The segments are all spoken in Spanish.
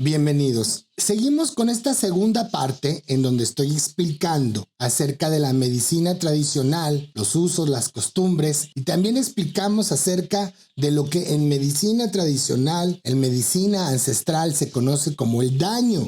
Bienvenidos. Seguimos con esta segunda parte en donde estoy explicando acerca de la medicina tradicional, los usos, las costumbres, y también explicamos acerca de lo que en medicina tradicional, en medicina ancestral se conoce como el daño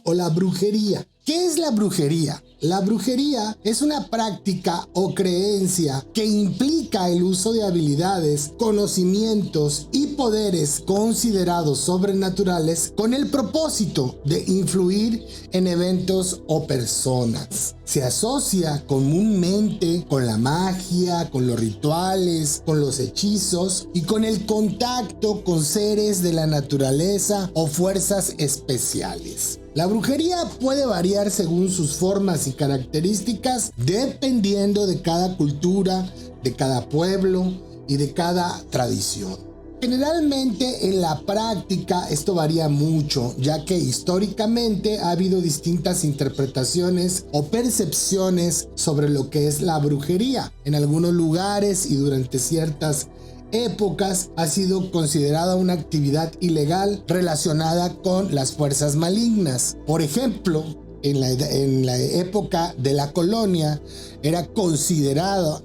o la brujería. ¿Qué es la brujería? La brujería es una práctica o creencia que implica el uso de habilidades, conocimientos y poderes considerados sobrenaturales con el propósito de influir en eventos o personas. Se asocia comúnmente con la magia, con los rituales, con los hechizos y con el contacto con seres de la naturaleza o fuerzas especiales. La brujería puede variar según sus formas y características dependiendo de cada cultura, de cada pueblo y de cada tradición. Generalmente en la práctica esto varía mucho, ya que históricamente ha habido distintas interpretaciones o percepciones sobre lo que es la brujería. En algunos lugares y durante ciertas épocas ha sido considerada una actividad ilegal relacionada con las fuerzas malignas. Por ejemplo, en la época de la colonia era considerado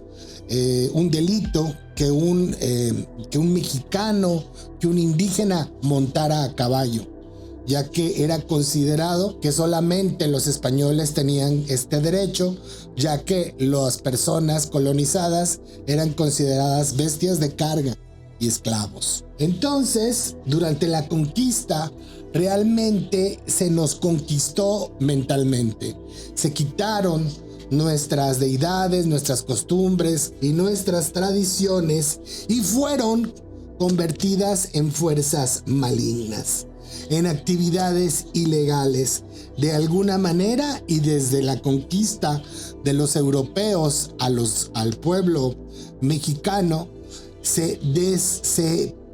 un delito que un mexicano, que un indígena montara a caballo, ya que era considerado que solamente los españoles tenían este derecho, ya que las personas colonizadas eran consideradas bestias de carga y esclavos. Entonces, durante la conquista, realmente se nos conquistó mentalmente. Se quitaron nuestras deidades, nuestras costumbres y nuestras tradiciones y fueron convertidas en fuerzas malignas, en actividades ilegales. De alguna manera, y desde la conquista de los europeos al pueblo mexicano, se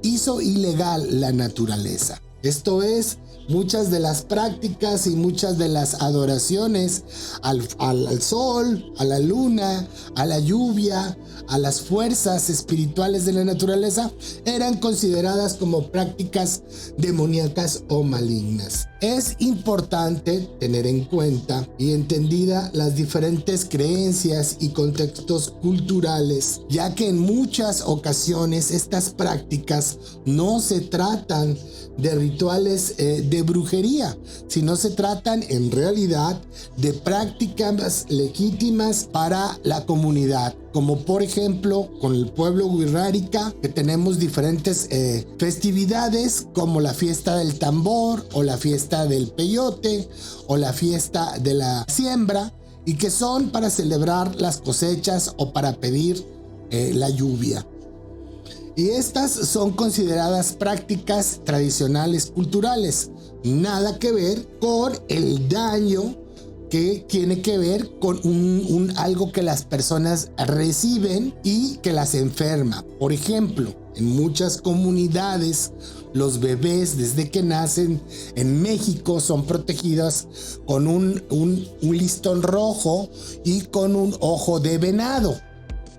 hizo ilegal la naturaleza. Esto es, muchas de las prácticas y muchas de las adoraciones al sol, a la luna, a la lluvia, a las fuerzas espirituales de la naturaleza eran consideradas como prácticas demoníacas o malignas. Es importante tener en cuenta y entendida las diferentes creencias y contextos culturales, ya que en muchas ocasiones estas prácticas no se tratan de rituales de brujería, sino se tratan en realidad de prácticas legítimas para la comunidad, como por ejemplo con el pueblo wixárika, que tenemos diferentes festividades como la fiesta del tambor o la fiesta del peyote o la fiesta de la siembra, y que son para celebrar las cosechas o para pedir la lluvia. Y estas son consideradas prácticas tradicionales culturales, nada que ver con el daño que tiene que ver con algo que las personas reciben y que las enferma. Por ejemplo, en muchas comunidades, los bebés desde que nacen en México son protegidos con un listón rojo y con un ojo de venado.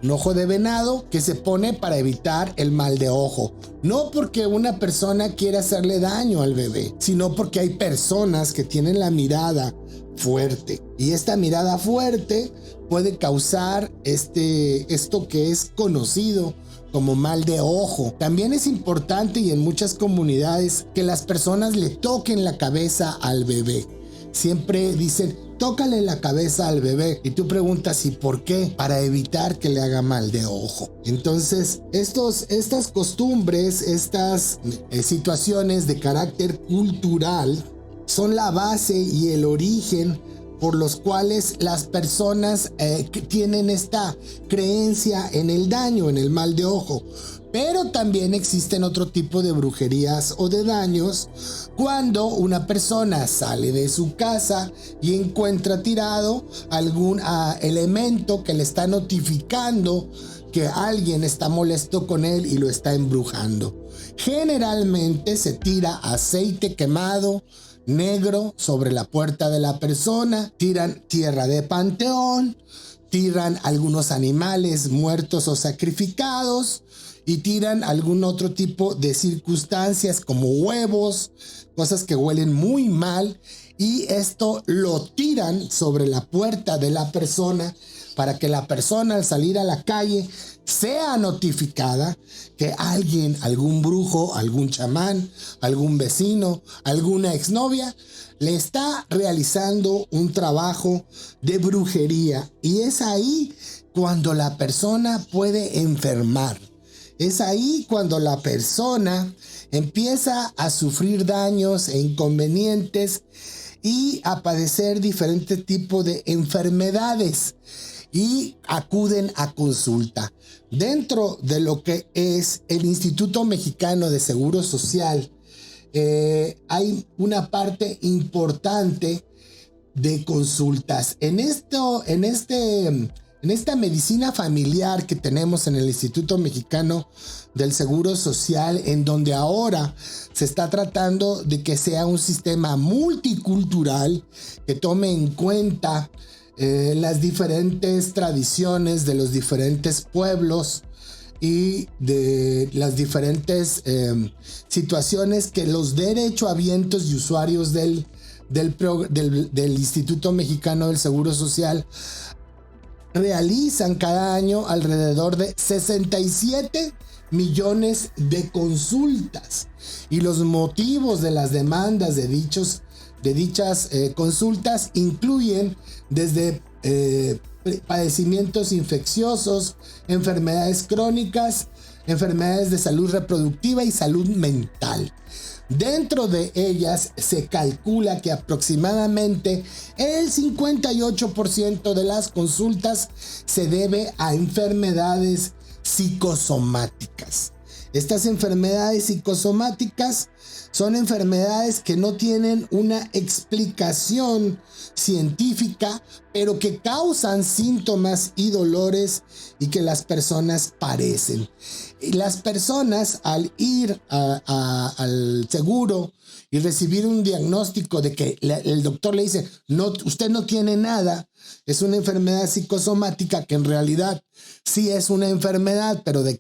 Un ojo de venado que se pone para evitar el mal de ojo. No porque una persona quiera hacerle daño al bebé, sino porque hay personas que tienen la mirada fuerte. Y esta mirada fuerte puede causar esto que es conocido como mal de ojo. También es importante, y en muchas comunidades, que las personas le toquen la cabeza al bebé. Siempre dicen, tócale la cabeza al bebé, y tú preguntas, ¿y por qué? Para evitar que le haga mal de ojo. Entonces, estas costumbres, estas situaciones de carácter cultural son la base y el origen por los cuales las personas que tienen esta creencia en el daño, en el mal de ojo. Pero también existen otro tipo de brujerías o de daños cuando una persona sale de su casa y encuentra tirado algún elemento que le está notificando que alguien está molesto con él y lo está embrujando. Generalmente se tira aceite quemado negro sobre la puerta de la persona, tiran tierra de panteón, tiran algunos animales muertos o sacrificados, y tiran algún otro tipo de circunstancias como huevos, cosas que huelen muy mal, y esto lo tiran sobre la puerta de la persona para que la persona al salir a la calle sea notificada que alguien, algún brujo, algún chamán, algún vecino, alguna exnovia, le está realizando un trabajo de brujería. Y es ahí cuando la persona puede enfermar. Es ahí cuando la persona empieza a sufrir daños e inconvenientes y a padecer diferentes tipos de enfermedades y acuden a consulta. Dentro de lo que es el Instituto Mexicano de Seguro Social, hay una parte importante de consultas. En esta medicina familiar que tenemos en el Instituto Mexicano del Seguro Social, en donde ahora se está tratando de que sea un sistema multicultural que tome en cuenta las diferentes tradiciones de los diferentes pueblos y de las diferentes situaciones que los derechohabientes y usuarios del Instituto Mexicano del Seguro Social realizan cada año alrededor de 67 millones de consultas. Y los motivos de las demandas de dichas consultas incluyen desde padecimientos infecciosos, enfermedades crónicas, enfermedades de salud reproductiva y salud mental. Dentro de ellas se calcula que aproximadamente el 58% de las consultas se debe a enfermedades psicosomáticas. Estas enfermedades psicosomáticas son enfermedades que no tienen una explicación científica, pero que causan síntomas y dolores y que las personas padecen. Y las personas al ir al seguro y recibir un diagnóstico de que el doctor le dice, no, usted no tiene nada, es una enfermedad psicosomática, que en realidad sí es una enfermedad, pero de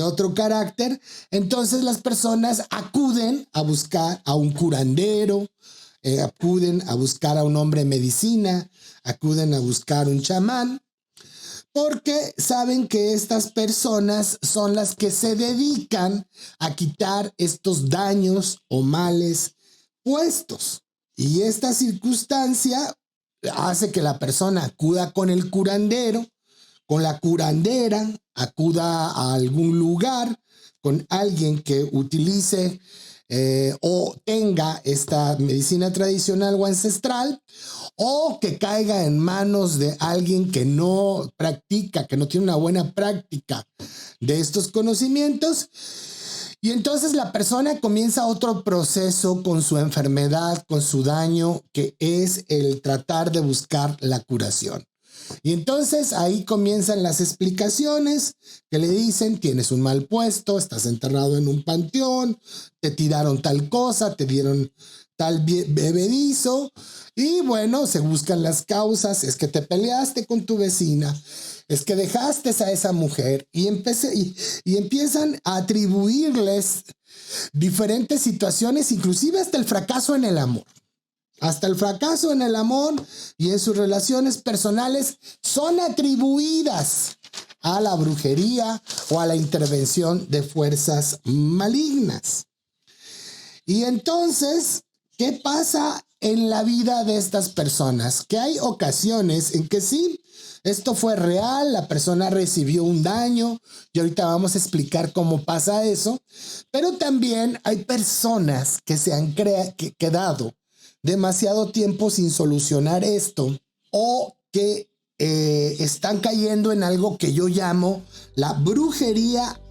otro carácter, entonces las personas acuden a buscar a un curandero, acuden a buscar a un hombre de medicina, acuden a buscar un chamán, porque saben que estas personas son las que se dedican a quitar estos daños o males puestos. Y esta circunstancia hace que la persona acuda con el curandero, con la curandera, acuda a algún lugar con alguien que utilice o tenga esta medicina tradicional o ancestral, o que caiga en manos de alguien que no practica, que no tiene una buena práctica de estos conocimientos. Y entonces la persona comienza otro proceso con su enfermedad, con su daño, que es el tratar de buscar la curación. Y entonces ahí comienzan las explicaciones que le dicen: tienes un mal puesto, estás enterrado en un panteón, te tiraron tal cosa, te dieron tal bebedizo, y bueno, se buscan las causas. Es que te peleaste con tu vecina, es que dejaste a esa mujer, y empiezan a atribuirles diferentes situaciones, inclusive hasta el fracaso en el amor. Hasta el fracaso en el amor y en sus relaciones personales son atribuidas a la brujería o a la intervención de fuerzas malignas. Y entonces, ¿qué pasa en la vida de estas personas? Que hay ocasiones en que sí, esto fue real, la persona recibió un daño, y ahorita vamos a explicar cómo pasa eso, pero también hay personas que se han quedado demasiado tiempo sin solucionar esto, o que están cayendo en algo que yo llamo la brujería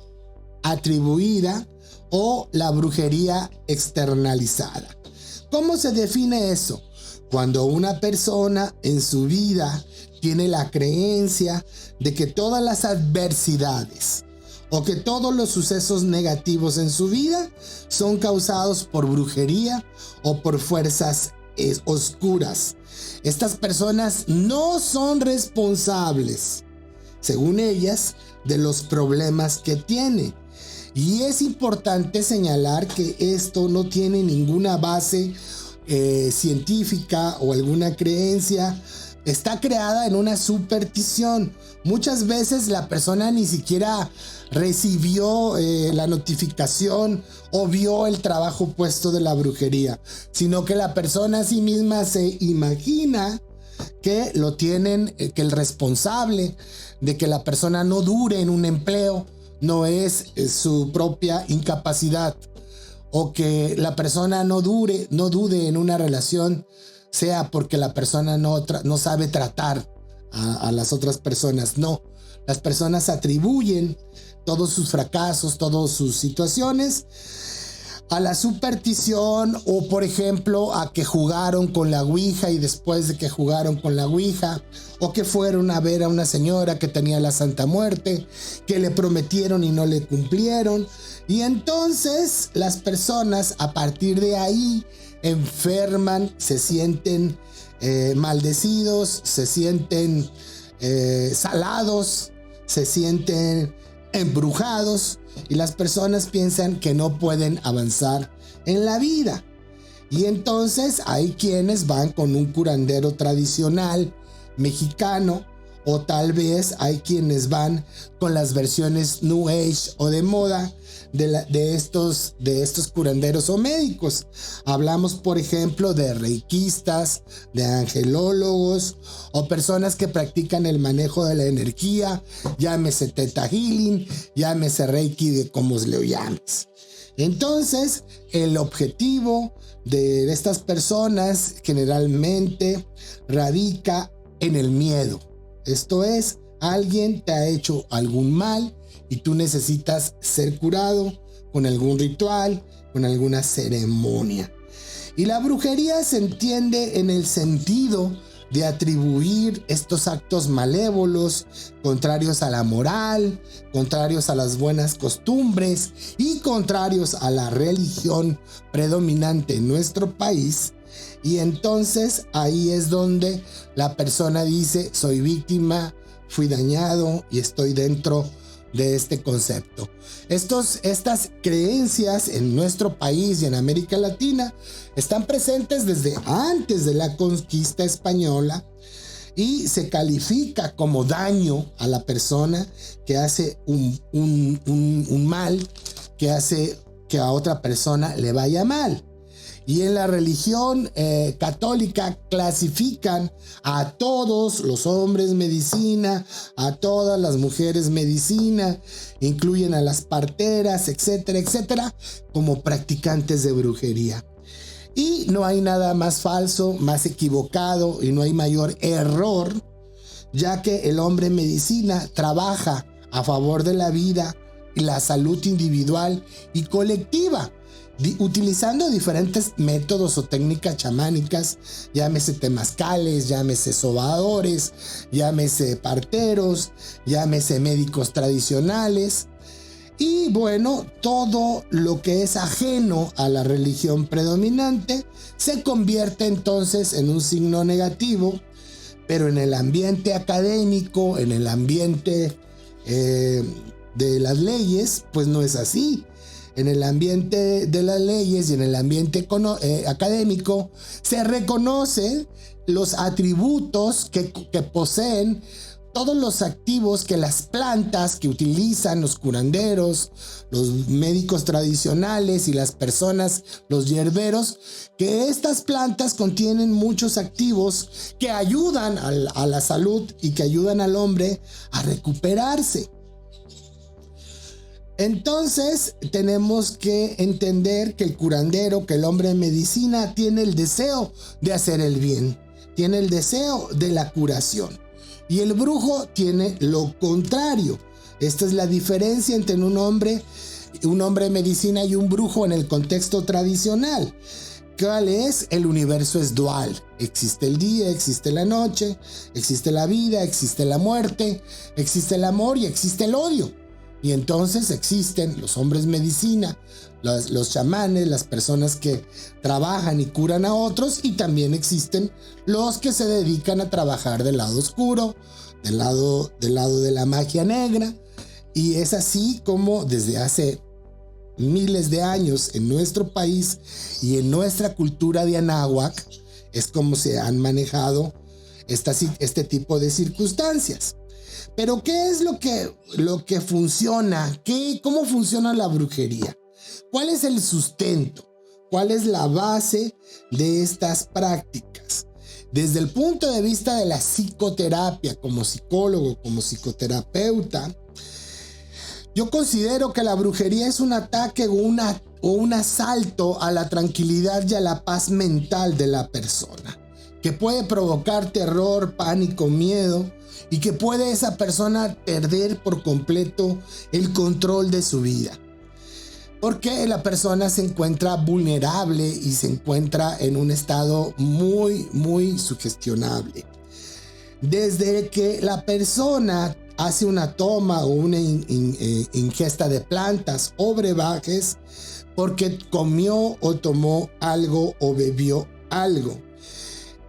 atribuida o la brujería externalizada. ¿Cómo se define eso? Cuando una persona en su vida tiene la creencia de que todas las adversidades o que todos los sucesos negativos en su vida son causados por brujería o por fuerzas oscuras. Estas personas no son responsables según ellas, de los problemas que tiene. Y es importante señalar que esto no tiene ninguna base científica o alguna creencia. Está creada en una superstición. Muchas veces la persona ni siquiera recibió la notificación o vio el trabajo puesto de la brujería, sino que la persona a sí misma se imagina que lo tienen, que el responsable de que la persona no dure en un empleo no es su propia incapacidad, o que la persona no dude en una relación sea porque la persona no sabe tratar a las otras personas. No, las personas atribuyen todos sus fracasos, todas sus situaciones a la superstición, o por ejemplo a que jugaron con la ouija y después de que jugaron con la ouija, o que fueron a ver a una señora que tenía la Santa Muerte, que le prometieron y no le cumplieron, y entonces las personas a partir de ahí enferman, se sienten maldecidos, se sienten salados, se sienten embrujados, y las personas piensan que no pueden avanzar en la vida. Y entonces hay quienes van con un curandero tradicional mexicano, o tal vez hay quienes van con las versiones New Age o de moda de estos curanderos o médicos. Hablamos, por ejemplo, de reikistas, de angelólogos, o personas que practican el manejo de la energía, llámese Theta Healing, llámese Reiki, de como se le llames. Entonces, el objetivo de estas personas generalmente radica en el miedo. Esto es, alguien te ha hecho algún mal y tú necesitas ser curado con algún ritual, con alguna ceremonia. Y la brujería se entiende en el sentido de atribuir estos actos malévolos, contrarios a la moral, contrarios a las buenas costumbres y contrarios a la religión predominante en nuestro país. Y entonces ahí es donde la persona dice: soy víctima, fui dañado y estoy dentro de este concepto. Estas creencias en nuestro país y en América Latina están presentes desde antes de la conquista española, y se califica como daño a la persona que hace un mal, que hace que a otra persona le vaya mal. Y en la religión católica clasifican a todos los hombres medicina, a todas las mujeres medicina, incluyen a las parteras, etcétera, etcétera, como practicantes de brujería. Y no hay nada más falso, más equivocado, y no hay mayor error, ya que el hombre medicina trabaja a favor de la vida y la salud individual y colectiva, utilizando diferentes métodos o técnicas chamánicas, llámese temazcales, llámese sobadores, llámese parteros, llámese médicos tradicionales. Y bueno, todo lo que es ajeno a la religión predominante se convierte entonces en un signo negativo, pero en el ambiente académico, en el ambiente de las leyes, pues no es así. En el ambiente de las leyes y en el ambiente académico se reconocen los atributos que poseen todos los activos que las plantas que utilizan los curanderos, los médicos tradicionales y las personas, los hierberos, que estas plantas contienen muchos activos que ayudan a la salud y que ayudan al hombre a recuperarse. Entonces tenemos que entender que el curandero, que el hombre de medicina, tiene el deseo de hacer el bien, tiene el deseo de la curación, y el brujo tiene lo contrario. Esta es la diferencia entre un hombre de medicina y un brujo en el contexto tradicional. ¿Cuál es? El universo es dual. Existe el día, existe la noche, existe la vida, existe la muerte, existe el amor y existe el odio. Y entonces existen los hombres medicina, los chamanes, las personas que trabajan y curan a otros, y también existen los que se dedican a trabajar del lado oscuro, del lado de la magia negra. Y es así como desde hace miles de años en nuestro país y en nuestra cultura de Anáhuac es como se han manejado este tipo de circunstancias. Pero ¿qué es lo que funciona? ¿Cómo funciona la brujería? ¿Cuál es el sustento? ¿Cuál es la base de estas prácticas? Desde el punto de vista de la psicoterapia, como psicólogo, como psicoterapeuta, yo considero que la brujería es un ataque o un asalto a la tranquilidad y a la paz mental de la persona, que puede provocar terror, pánico, miedo, y que puede esa persona perder por completo el control de su vida. Porque la persona se encuentra vulnerable y se encuentra en un estado muy, muy sugestionable. Desde que la persona hace una toma o una ingesta de plantas o brebajes porque comió o tomó algo o bebió algo.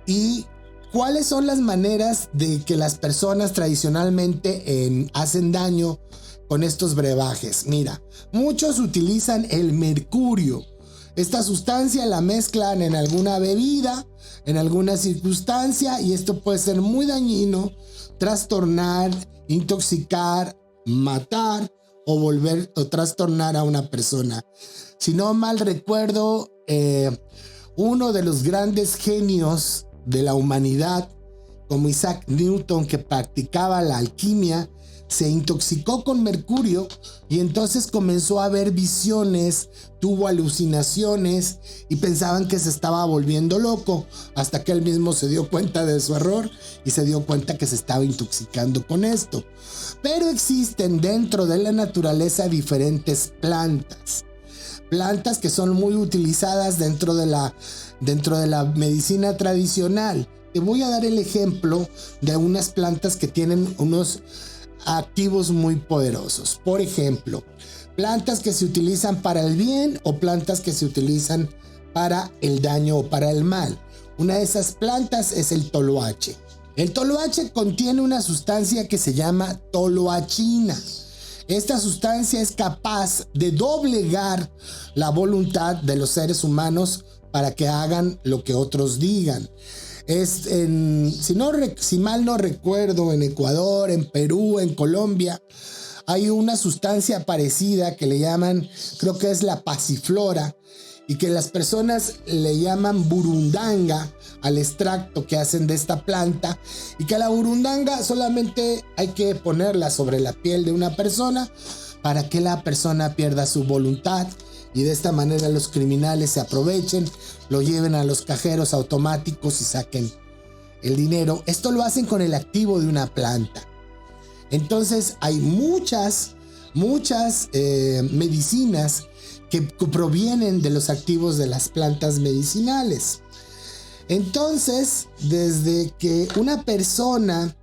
¿Y cuáles son las maneras de que las personas tradicionalmente hacen daño con estos brebajes? Mira, muchos utilizan el mercurio. Esta sustancia la mezclan en alguna bebida, en alguna circunstancia, y esto puede ser muy dañino, trastornar, intoxicar, matar o trastornar a una persona. Si no mal recuerdo, uno de los grandes genios de la humanidad, como Isaac Newton, que practicaba la alquimia, se intoxicó con mercurio y entonces comenzó a ver visiones, tuvo alucinaciones y pensaban que se estaba volviendo loco, hasta que él mismo se dio cuenta de su error y se dio cuenta que se estaba intoxicando con esto. Pero existen dentro de la naturaleza diferentes plantas que son muy utilizadas dentro de la medicina tradicional. Te voy a dar el ejemplo de unas plantas que tienen unos activos muy poderosos. Por ejemplo, plantas que se utilizan para el bien o plantas que se utilizan para el daño o para el mal. Una de esas plantas es el toloache. El toloache contiene una sustancia que se llama toloachina. Esta sustancia es capaz de doblegar la voluntad de los seres humanos para que hagan lo que otros digan. Si mal no recuerdo, en Ecuador, en Perú, en Colombia, hay una sustancia parecida que le llaman, creo que es la pasiflora, y que las personas le llaman burundanga al extracto que hacen de esta planta, y que la burundanga solamente hay que ponerla sobre la piel de una persona para que la persona pierda su voluntad, y de esta manera los criminales se aprovechen, lo lleven a los cajeros automáticos y saquen el dinero. Esto lo hacen con el activo de una planta. Entonces hay muchas medicinas que provienen de los activos de las plantas medicinales. Entonces, desde que una persona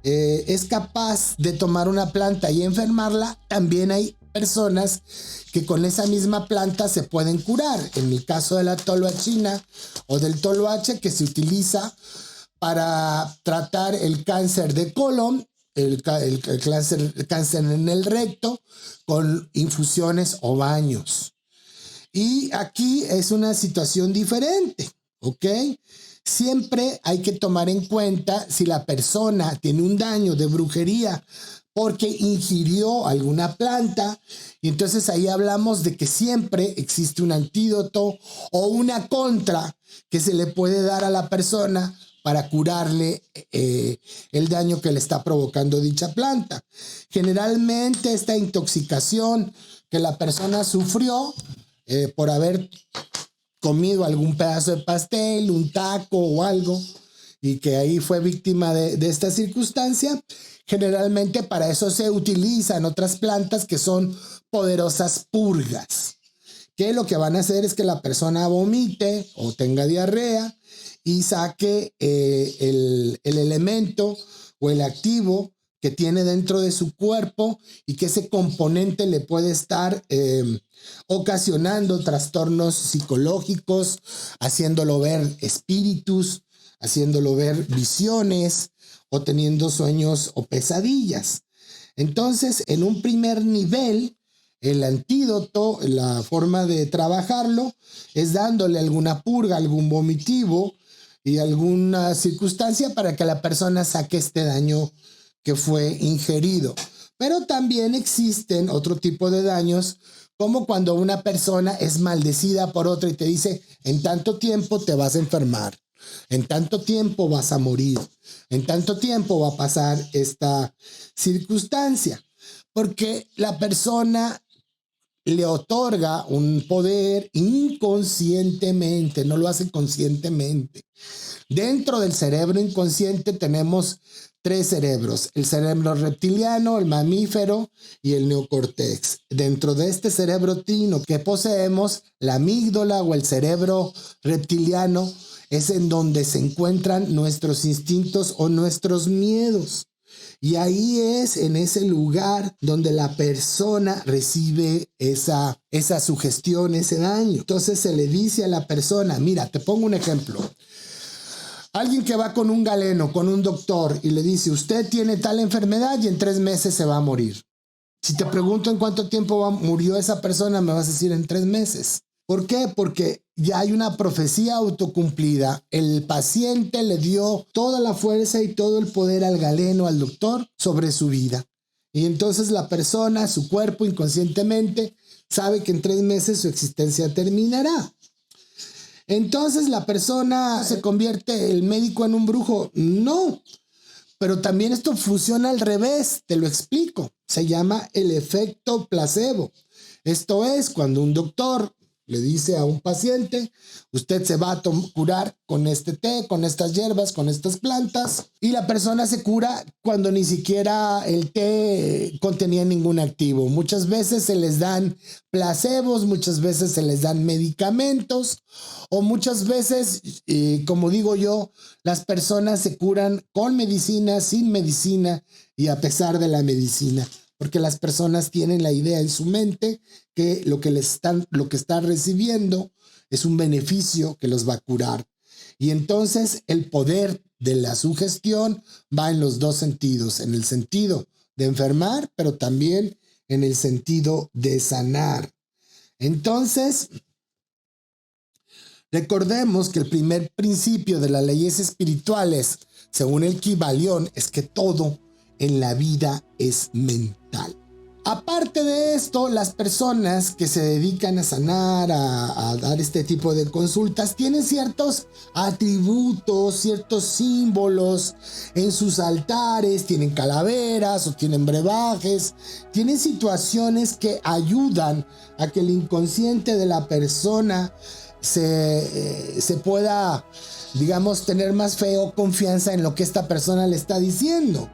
es capaz de tomar una planta y enfermarla, también hay personas que con esa misma planta se pueden curar. En el caso de la toloachina o del toloache, que se utiliza para tratar el cáncer de colon, el cáncer en el recto, con infusiones o baños. Y aquí es una situación diferente, ¿ok? Siempre hay que tomar en cuenta si la persona tiene un daño de brujería porque ingirió alguna planta, y entonces ahí hablamos de que siempre existe un antídoto o una contra que se le puede dar a la persona para curarle el daño que le está provocando dicha planta. Generalmente esta intoxicación que la persona sufrió por haber comido algún pedazo de pastel, un taco o algo, y que ahí fue víctima de esta circunstancia, generalmente para eso se utilizan otras plantas que son poderosas purgas, que lo que van a hacer es que la persona vomite o tenga diarrea y saque el elemento o el activo que tiene dentro de su cuerpo, y que ese componente le puede estar ocasionando trastornos psicológicos, haciéndolo ver espíritus, haciéndolo ver visiones o teniendo sueños o pesadillas. Entonces, en un primer nivel, el antídoto, la forma de trabajarlo, es dándole alguna purga, algún vomitivo y alguna circunstancia para que la persona saque este daño que fue ingerido. Pero también existen otro tipo de daños, como cuando una persona es maldecida por otra y te dice, en tanto tiempo te vas a enfermar, en tanto tiempo vas a morir, en tanto tiempo va a pasar esta circunstancia, porque la persona le otorga un poder inconscientemente, no lo hace conscientemente. Dentro del cerebro inconsciente tenemos 3 cerebros: el cerebro reptiliano, el mamífero y el neocórtex. Dentro de este cerebro trino que poseemos, la amígdala o el cerebro reptiliano es en donde se encuentran nuestros instintos o nuestros miedos. Y ahí es en ese lugar donde la persona recibe esa sugestión, ese daño. Entonces se le dice a la persona, mira, te pongo un ejemplo. Alguien que va con un galeno, con un doctor y le dice, usted tiene tal enfermedad y en 3 meses se va a morir. Si te pregunto en cuánto tiempo murió esa persona, me vas a decir en 3 meses. ¿Por qué? Porque ya hay una profecía autocumplida. El paciente le dio toda la fuerza y todo el poder al galeno, al doctor, sobre su vida. Y entonces la persona, su cuerpo inconscientemente, sabe que en 3 meses su existencia terminará. Entonces la persona se convierte el médico en un brujo. No, pero también esto funciona al revés. Te lo explico. Se llama el efecto placebo. Esto es cuando un doctor le dice a un paciente, usted se va a curar con este té, con estas hierbas, con estas plantas, y la persona se cura cuando ni siquiera el té contenía ningún activo. Muchas veces se les dan placebos, muchas veces se les dan medicamentos, o muchas veces, como digo yo, las personas se curan con medicina, sin medicina y a pesar de la medicina. Porque las personas tienen la idea en su mente que lo que están recibiendo es un beneficio que los va a curar. Y entonces el poder de la sugestión va en los 2 sentidos, en el sentido de enfermar, pero también en el sentido de sanar. Entonces, recordemos que el primer principio de las leyes espirituales, según el Kybalión, es que todo en la vida es mental. Aparte de esto, las personas que se dedican a sanar, a dar este tipo de consultas, tienen ciertos atributos, ciertos símbolos en sus altares, tienen calaveras o tienen brebajes, tienen situaciones que ayudan a que el inconsciente de la persona se pueda, digamos, tener más fe o confianza en lo que esta persona le está diciendo.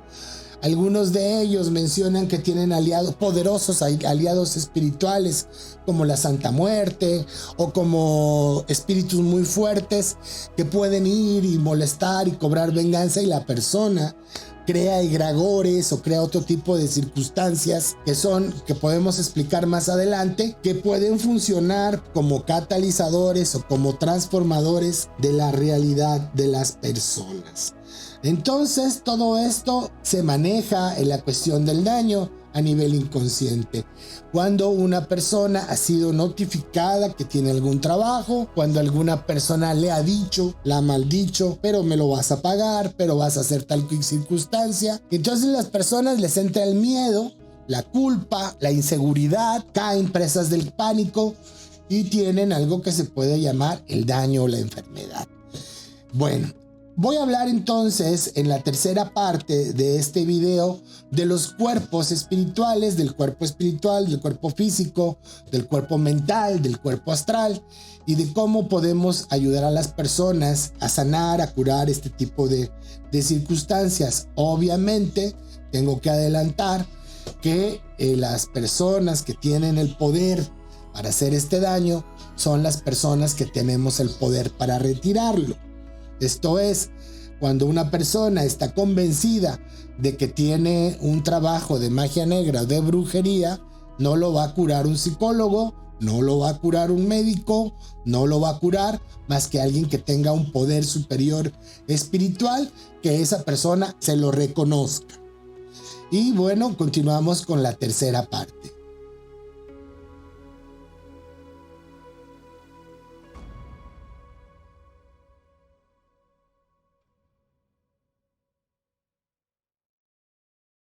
Algunos de ellos mencionan que tienen aliados poderosos, aliados espirituales como la Santa Muerte o como espíritus muy fuertes que pueden ir y molestar y cobrar venganza, y la persona crea egregores o crea otro tipo de circunstancias que podemos explicar más adelante, que pueden funcionar como catalizadores o como transformadores de la realidad de las personas. Entonces todo esto se maneja en la cuestión del daño a nivel inconsciente. Cuando una persona ha sido notificada que tiene algún trabajo, cuando alguna persona le ha dicho, la ha maldicho, pero me lo vas a pagar, pero vas a hacer tal circunstancia. Entonces las personas les entra el miedo, la culpa, la inseguridad, caen presas del pánico y tienen algo que se puede llamar el daño o la enfermedad. Bueno, voy a hablar entonces en la tercera parte de este video de los cuerpos espirituales, del cuerpo espiritual, del cuerpo físico, del cuerpo mental, del cuerpo astral, y de cómo podemos ayudar a las personas a sanar, a curar este tipo de circunstancias. Obviamente, tengo que adelantar que las personas que tienen el poder para hacer este daño son las personas que tenemos el poder para retirarlo. Esto es, cuando una persona está convencida de que tiene un trabajo de magia negra o de brujería, no lo va a curar un psicólogo, no lo va a curar un médico, no lo va a curar más que alguien que tenga un poder superior espiritual, que esa persona se lo reconozca. Y bueno, continuamos con la tercera parte.